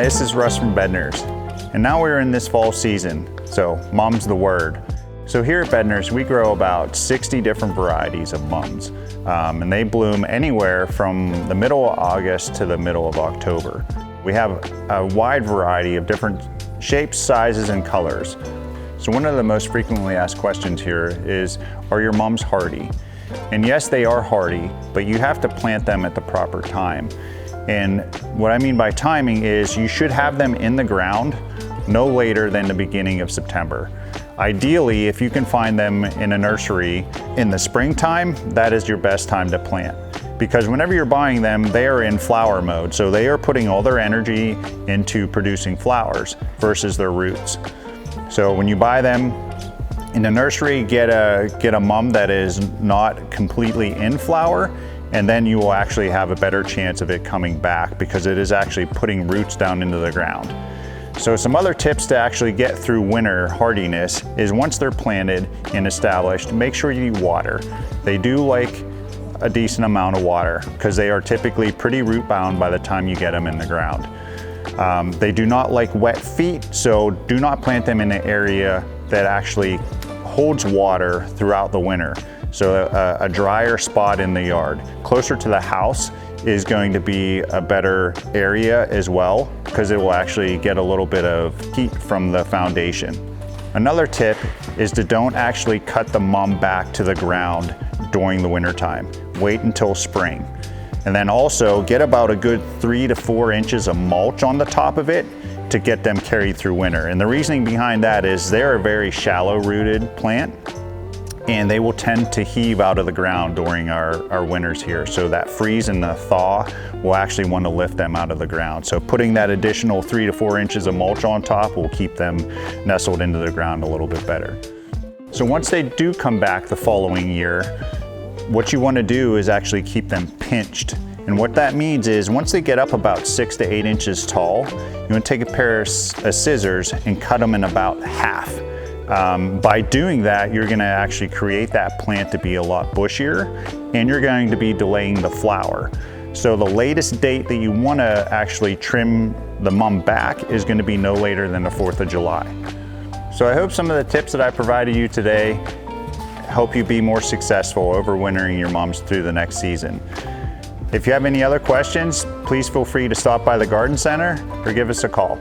this is Russ from Bednar's, and now we're in this fall season, so mum's the word. So here at Bednar's, we grow about 60 different varieties of mums, and they bloom anywhere from the middle of August to the middle of October. We have a wide variety of different shapes, sizes, and colors. So one of the most frequently asked questions here is, are your mums hardy? And yes, they are hardy, but you have to plant them at the proper time. And what I mean by timing is you should have them in the ground no later than the beginning of September. Ideally, if you can find them in a nursery in the springtime, that is your best time to plant. Because whenever you're buying them, they are in flower mode. So they are putting all their energy into producing flowers versus their roots. So when you buy them in the nursery, get a mum that is not completely in flower, and then you will actually have a better chance of it coming back because it is actually putting roots down into the ground. So some other tips to actually get through winter hardiness is once they're planted and established, make sure you water. They do like a decent amount of water because they are typically pretty root bound by the time you get them in the ground. They do not like wet feet, so do not plant them in an area that actually holds water throughout the winter. So a drier spot in the yard. Closer to the house is going to be a better area as well because it will actually get a little bit of heat from the foundation. Another tip is to don't actually cut the mum back to the ground during the winter time. Wait until spring. And then also get about a good 3 to 4 inches of mulch on the top of it to get them carried through winter. And the reasoning behind that is they're a very shallow rooted plant and they will tend to heave out of the ground during our winters here. So that freeze and the thaw will actually want to lift them out of the ground. So putting that additional 3 to 4 inches of mulch on top will keep them nestled into the ground a little bit better. So once they do come back the following year, what you want to do is actually keep them pinched. And what that means is once they get up about 6 to 8 inches tall, you want to take a pair of scissors and cut them in about half. By doing that, you're going to actually create that plant to be a lot bushier, and you're going to be delaying the flower. So the latest date that you want to actually trim the mum back is going to be no later than the 4th of July. So I hope some of the tips that I provided you today help you be more successful overwintering your mums through the next season. If you have any other questions, please feel free to stop by the garden center or give us a call.